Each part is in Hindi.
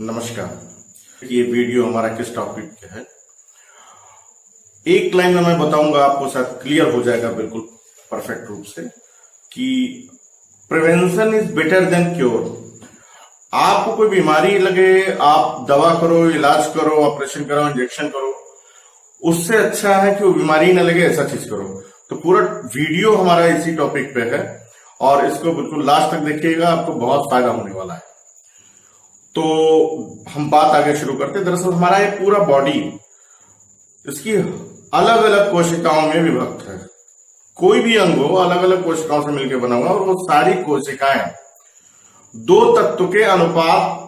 नमस्कार। ये वीडियो हमारा किस टॉपिक पे है, एक लाइन में मैं बताऊंगा, आपको शायद क्लियर हो जाएगा बिल्कुल परफेक्ट रूप से कि prevention is better than cure. आपको कोई बीमारी लगे, आप दवा करो, इलाज करो, ऑपरेशन करो, इंजेक्शन करो, उससे अच्छा है कि वो बीमारी न लगे ऐसा चीज करो। तो पूरा वीडियो हमारा इसी टॉपिक पे है और इसको बिल्कुल लास्ट तक देखिएगा, आपको बहुत फायदा होने वाला है। तो हम बात आगे शुरू करते हैं। दरअसल हमारा ये पूरा बॉडी इसकी अलग अलग कोशिकाओं में विभक्त है। कोई भी अंग हो अलग अलग कोशिकाओं से मिलकर बना हुआ, और वो सारी कोशिकाएं दो तत्व के अनुपात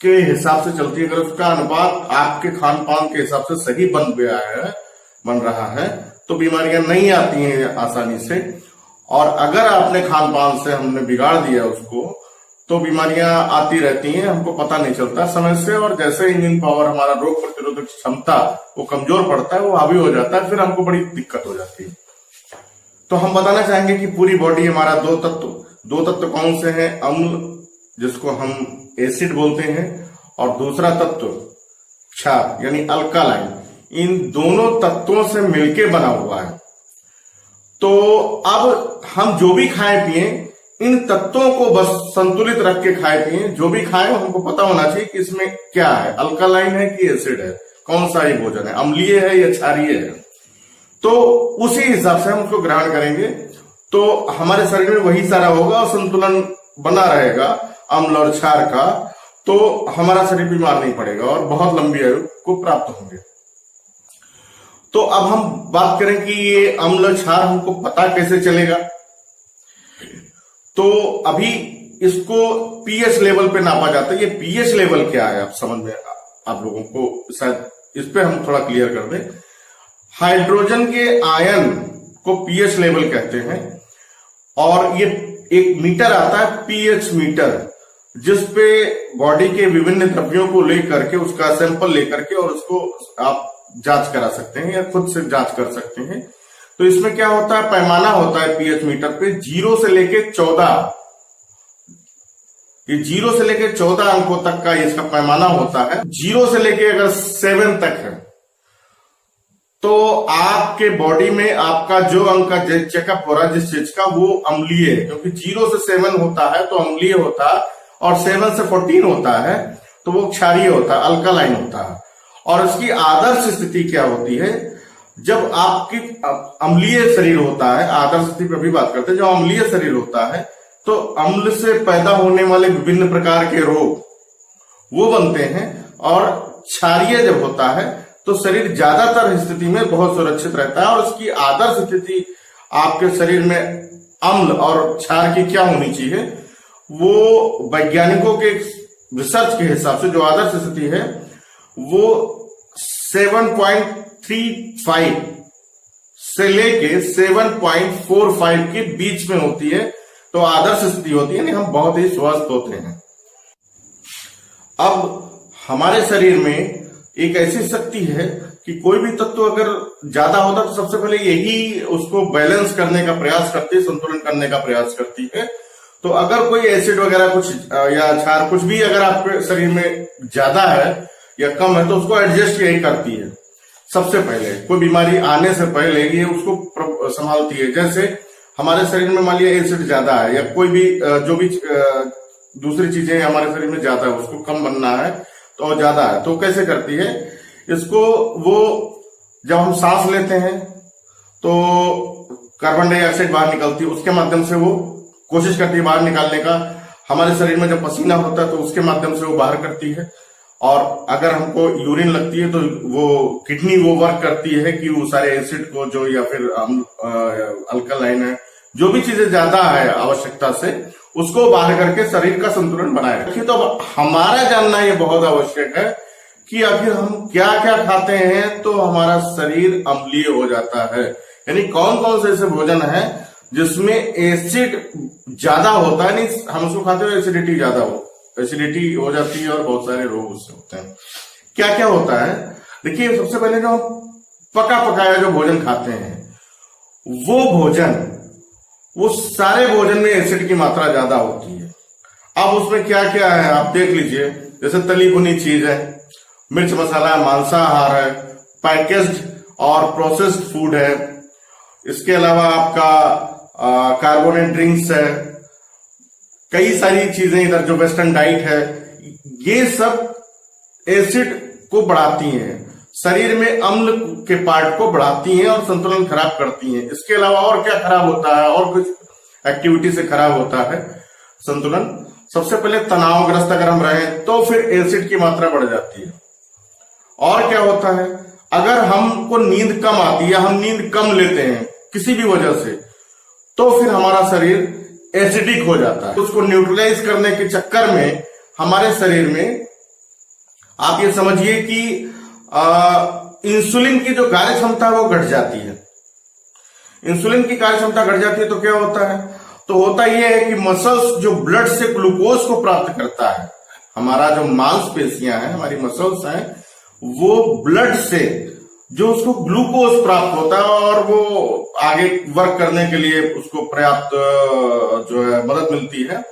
के हिसाब से चलती है। अगर उसका अनुपात आपके खान पान के हिसाब से सही बन रहा है तो बीमारियां नहीं आती हैं आसानी से। और अगर आपने खान पान से हमने बिगाड़ दिया उसको तो बीमारियां आती रहती हैं, हमको पता नहीं चलता समय से। और जैसे इम्यून पावर, हमारा रोग प्रतिरोधक क्षमता वो कमजोर पड़ता है, वो हावी हो जाता है, फिर हमको बड़ी दिक्कत हो जाती है। तो हम बताना चाहेंगे कि पूरी बॉडी हमारा दो तत्व कौन से हैं? अम्ल, जिसको हम एसिड बोलते हैं, और दूसरा तत्व क्षार यानी अल्कालाइन। इन दोनों तत्वों से मिलके बना हुआ है। तो अब हम जो भी खाएं पिए, इन तत्वों को बस संतुलित रख के खाए पिए। जो भी खाएं हमको पता होना चाहिए कि इसमें क्या है, अल्कालाइन है कि एसिड है, कौन सा ही भोजन है, अम्लीय है या क्षारीय है। तो उसी हिसाब से हम उसको ग्रहण करेंगे तो हमारे शरीर में वही सारा होगा और संतुलन बना रहेगा अम्ल और क्षार का। तो हमारा शरीर बीमार नहीं पड़ेगा और बहुत लंबी आयु को प्राप्त होंगे। तो अब हम बात करें कि ये अम्ल क्षार हमको पता कैसे चलेगा। तो अभी इसको पीएच लेवल पे नापा जाता है। ये पीएच लेवल क्या है, आप समझ में आप लोगों को शायद इस पे हम थोड़ा क्लियर कर दें। हाइड्रोजन के आयन को पीएच लेवल कहते हैं, और ये एक मीटर आता है, पीएच मीटर, जिसपे बॉडी के विभिन्न द्रव्यों को लेकर के, उसका सैंपल लेकर के, और उसको आप जांच करा सकते हैं या खुद से जांच कर सकते हैं। तो इसमें क्या होता है, पैमाना होता है पीएच मीटर पे 0 से लेके 14, ये 0 से लेके 14 अंकों तक का इसका पैमाना होता है। 0 से लेके अगर 7 तक है तो आपके बॉडी में आपका जो अंक का चेकअप हो रहा है जिस चीज का, वो अम्लीय है। क्योंकि 0 से 7 होता है तो अम्लीय होता है, और 7 से 14 होता है तो वो क्षारीय होता है, अल्कालाइन होता है। और इसकी आदर्श स्थिति क्या होती है, जब आपकी अम्लीय शरीर होता है, आदर्श स्थिति पर भी बात करते हैं, जब अम्लीय शरीर होता है तो अम्ल से पैदा होने वाले विभिन्न प्रकार के रोग वो बनते हैं। और क्षारीय जब होता है तो शरीर ज्यादातर स्थिति में बहुत सुरक्षित रहता है। और उसकी आदर्श स्थिति आपके शरीर में अम्ल और क्षार की क्या होनी चाहिए, वो वैज्ञानिकों के रिसर्च के हिसाब से जो आदर्श स्थिति है वो 7.35 से लेके 7.45 के बीच में होती है। तो आदर्श स्थिति होती है, यानी हम बहुत ही स्वस्थ होते हैं। अब हमारे शरीर में एक ऐसी शक्ति है कि कोई भी तत्व अगर ज्यादा होता तो सबसे पहले यही उसको बैलेंस करने का प्रयास करती है, संतुलन करने का प्रयास करती है। तो अगर कोई एसिड वगैरह कुछ या क्षार कुछ भी अगर आपके शरीर में ज्यादा है या कम है तो उसको एडजस्ट यही करती है। सबसे पहले कोई बीमारी आने से पहले ये उसको संभालती है। जैसे हमारे शरीर में मान लिया एसिड ज्यादा है या कोई भी जो भी दूसरी चीजें हमारे शरीर में ज्यादा है, उसको कम बनना है तो ज्यादा है, तो कैसे करती है इसको, वो जब हम सांस लेते हैं तो कार्बन डाइऑक्साइड बाहर निकलती है, उसके माध्यम से वो कोशिश करती है बाहर निकालने का। हमारे शरीर में जब पसीना होता है तो उसके माध्यम से वो बाहर करती है। और अगर हमको यूरिन लगती है तो वो किडनी वो वर्क करती है कि वो सारे एसिड को जो या फिर अल्कलाइन है, जो भी चीजें ज्यादा है आवश्यकता से, उसको बाहर करके शरीर का संतुलन बनाए रखे। तो हमारा जानना ये बहुत आवश्यक है कि आखिर हम क्या क्या खाते हैं तो हमारा शरीर अम्लीय हो जाता है। यानी कौन कौन से ऐसे भोजन है जिसमें एसिड ज्यादा होता है, नहीं हम उसको खाते हुए एसिडिटी ज्यादा एसिडिटी हो जाती है और बहुत सारे रोग उससे होते हैं। क्या क्या होता है देखिए, सबसे पहले जो हम पका पकाया जो भोजन खाते हैं, वो सारे भोजन में एसिड की मात्रा ज्यादा होती है। अब उसमें क्या क्या है आप देख लीजिए, जैसे तली भुनी चीज है, मिर्च मसाला है, मांसाहार है, पैकेज्ड और प्रोसेस्ड फूड है, इसके अलावा आपका कार्बोनेट ड्रिंक्स है, कई सारी चीजें इधर जो वेस्टर्न डाइट है, ये सब एसिड को बढ़ाती हैं, शरीर में अम्ल के पार्ट को बढ़ाती हैं और संतुलन खराब करती हैं। इसके अलावा और क्या खराब होता है, और कुछ एक्टिविटी से खराब होता है संतुलन। सबसे पहले तनावग्रस्त अगर हम रहे तो फिर एसिड की मात्रा बढ़ जाती है। और क्या होता है, अगर हमको नींद कम आती है या हम नींद कम लेते हैं किसी भी वजह से, तो फिर हमारा शरीर एसिडिक हो जाता है। उसको न्यूट्रलाइज करने के चक्कर में हमारे शरीर में आप ये समझिए कि इंसुलिन की जो कार्य क्षमता है वो घट जाती है। इंसुलिन की कार्य क्षमता घट जाती है तो क्या होता है, तो होता यह है कि मसल्स जो ब्लड से ग्लूकोज को प्राप्त करता है, हमारा जो मांसपेशियां हैं, हमारी मसल्स हैं, वो ब्लड से जो उसको ग्लूकोज प्राप्त होता है और वो आगे वर्क करने के लिए उसको पर्याप्त जो है मदद मिलती है,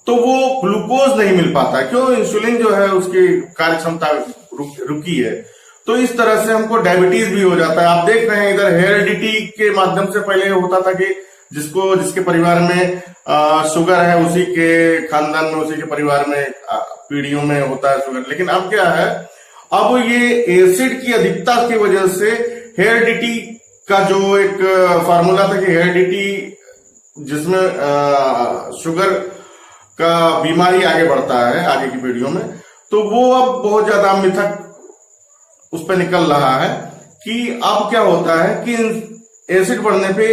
तो वो ग्लूकोज नहीं मिल पाता। क्यों? इंसुलिन जो है उसकी कार्य क्षमता रुकी है। तो इस तरह से हमको डायबिटीज भी हो जाता है। आप देख रहे हैं इधर हेरिडिटी के माध्यम से पहले होता था कि जिसके परिवार में शुगर है उसी के खानदान में, उसी के परिवार में पीढ़ियों में होता है शुगर। लेकिन अब क्या है, अब ये एसिड की अधिकता की वजह से हेरिडिटी का जो एक फार्मूला था कि हेरिडिटी जिसमें शुगर का बीमारी आगे बढ़ता है आगे की पीढ़ियों में, तो वो अब बहुत ज्यादा मिथक उस पर निकल रहा है कि अब क्या होता है कि एसिड बढ़ने पे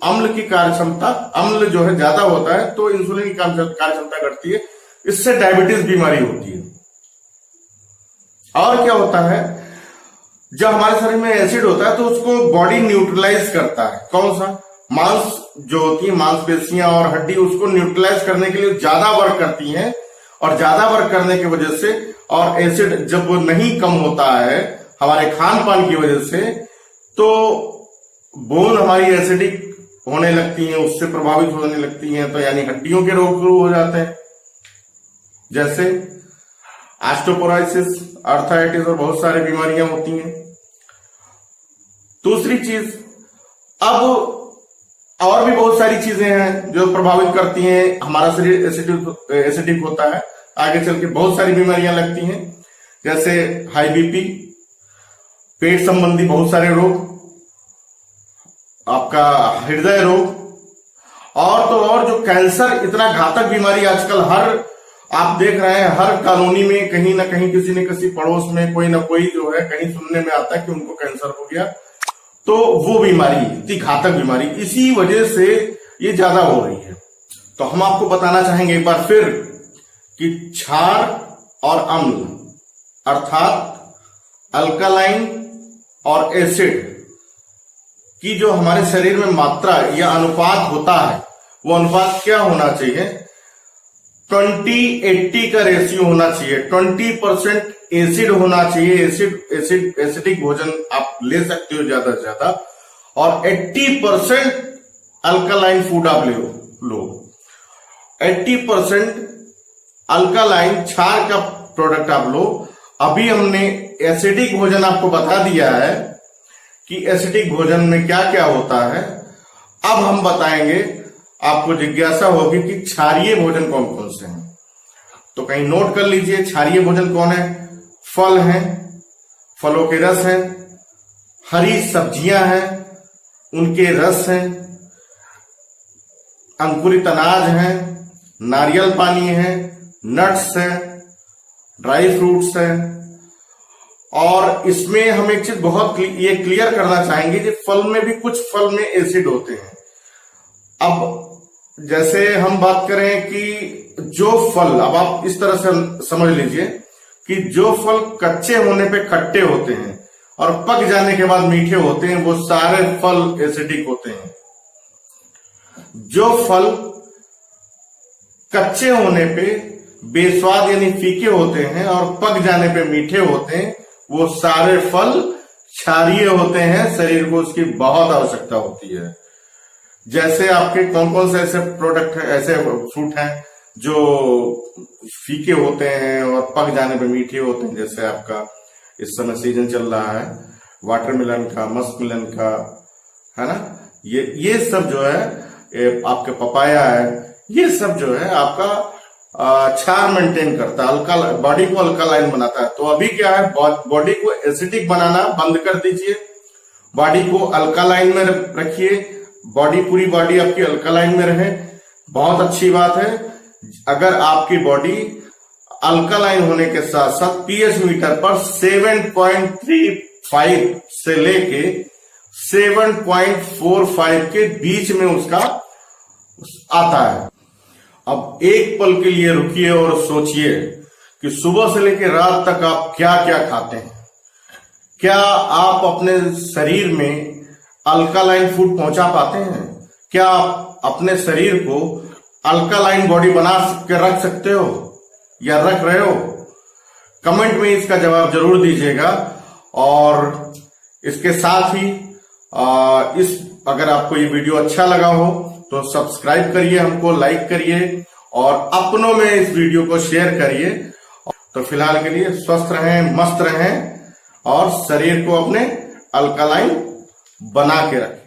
अम्ल की कार्य क्षमता, अम्ल जो है ज्यादा होता है तो इंसुलिन की कार्य क्षमता घटती है, इससे डायबिटीज बीमारी होती है। और क्या होता है, जब हमारे शरीर में एसिड होता है तो उसको बॉडी न्यूट्रलाइज करता है। कौन सा? मांस जो होती है, मांसपेशियां और हड्डी उसको न्यूट्रलाइज करने के लिए ज्यादा वर्क करती हैं, और ज्यादा वर्क करने की वजह से, और एसिड जब वो नहीं कम होता है हमारे खान पान की वजह से, तो बोन हमारी एसिडिक होने लगती हैं, उससे प्रभावित होने लगती हैं, तो यानी हड्डियों के रोग शुरू हो जाते हैं, जैसे ऑस्टियोपोरोसिस, आर्थराइटिस और बहुत सारी बीमारियां होती हैं। दूसरी चीज, अब और भी बहुत सारी चीजें हैं जो प्रभावित करती हैं, हमारा शरीर एसिडिक होता है, आगे चल के बहुत सारी बीमारियां लगती हैं, जैसे हाई बीपी, पेट संबंधी बहुत सारे रोग, आपका हृदय रोग, और तो और जो कैंसर, इतना घातक बीमारी आजकल आप देख रहे हैं हर कॉलोनी में कहीं ना कहीं किसी न किसी पड़ोस में कोई ना कोई जो है कहीं सुनने में आता है कि उनको कैंसर हो गया। तो वो बीमारी, इतनी घातक बीमारी, इसी वजह से ये ज्यादा हो रही है। तो हम आपको बताना चाहेंगे एक बार फिर कि क्षार और अम्ल अर्थात अल्कालाइन और एसिड की जो हमारे शरीर में मात्रा या अनुपात होता है, वो अनुपात क्या होना चाहिए? 20-80 का रेशियो होना चाहिए। 20% एसिड होना चाहिए, एसिडिक भोजन आप ले सकते हो ज्यादा से ज्यादा, और 80% अल्कालाइन फूड आप लो। 80% अल्कालाइन क्षार का प्रोडक्ट आप लो। अभी हमने एसिडिक भोजन आपको बता दिया है कि एसिडिक भोजन में क्या क्या होता है। अब हम बताएंगे, आपको जिज्ञासा होगी कि क्षारीय भोजन कौन कौन से हैं, तो कहीं नोट कर लीजिए। क्षारीय भोजन कौन है? फल हैं, फलों के रस हैं, हरी सब्जियां हैं उनके रस हैं, अंकुरित अनाज हैं, नारियल पानी है, नट्स है, ड्राई फ्रूट्स है। और इसमें हम एक चीज बहुत ये क्लियर करना चाहेंगे कि फल में भी कुछ फल में एसिड होते हैं। अब जैसे हम बात करें कि जो फल, अब आप इस तरह से समझ लीजिए कि जो फल कच्चे होने पे खट्टे होते हैं और पक जाने के बाद मीठे होते हैं, वो सारे फल एसिडिक होते हैं। जो फल कच्चे होने पे बेस्वाद यानी फीके होते हैं और पक जाने पे मीठे होते हैं, वो सारे फल क्षारीय होते हैं, शरीर को उसकी बहुत आवश्यकता होती है। जैसे आपके कौन कौन से ऐसे प्रोडक्ट है, ऐसे फ्रूट हैं जो फीके होते हैं और पक जाने पे मीठे होते हैं, जैसे आपका इस समय सीजन चल रहा है वाटरमेलन का, मस्कमेलन का, है ना, ये सब जो है, आपके पपाया है, ये सब जो है आपका क्षार मेंटेन करता है, बॉडी को अल्कालाइन बनाता है। तो अभी क्या है, बॉडी को एसिडिक बनाना बंद कर दीजिए, बॉडी को अल्कालाइन में रखिए, पूरी बॉडी आपकी अल्कालाइन में रहे। बहुत अच्छी बात है। अगर आपकी बॉडी अल्कालाइन होने के साथ साथ पीएच मीटर पर 7.35 से लेके 7.45 के बीच में उसका आता है। अब एक पल के लिए रुकिए और सोचिए कि सुबह से लेकर रात तक आप क्या क्या खाते हैं। क्या आप अपने शरीर में अल्कालाइन फूड पहुंचा पाते हैं? क्या आप अपने शरीर को अल्कालाइन बॉडी बना के रख सकते हो या रख रहे हो? कमेंट में इसका जवाब जरूर दीजिएगा। और इसके साथ ही अगर आपको ये वीडियो अच्छा लगा हो तो सब्सक्राइब करिए, हमको लाइक करिए और अपनों में इस वीडियो को शेयर करिए। तो फिलहाल के लिए स्वस्थ रहें, मस्त रहें और शरीर को अपने अल्कालाइन बना के रखें।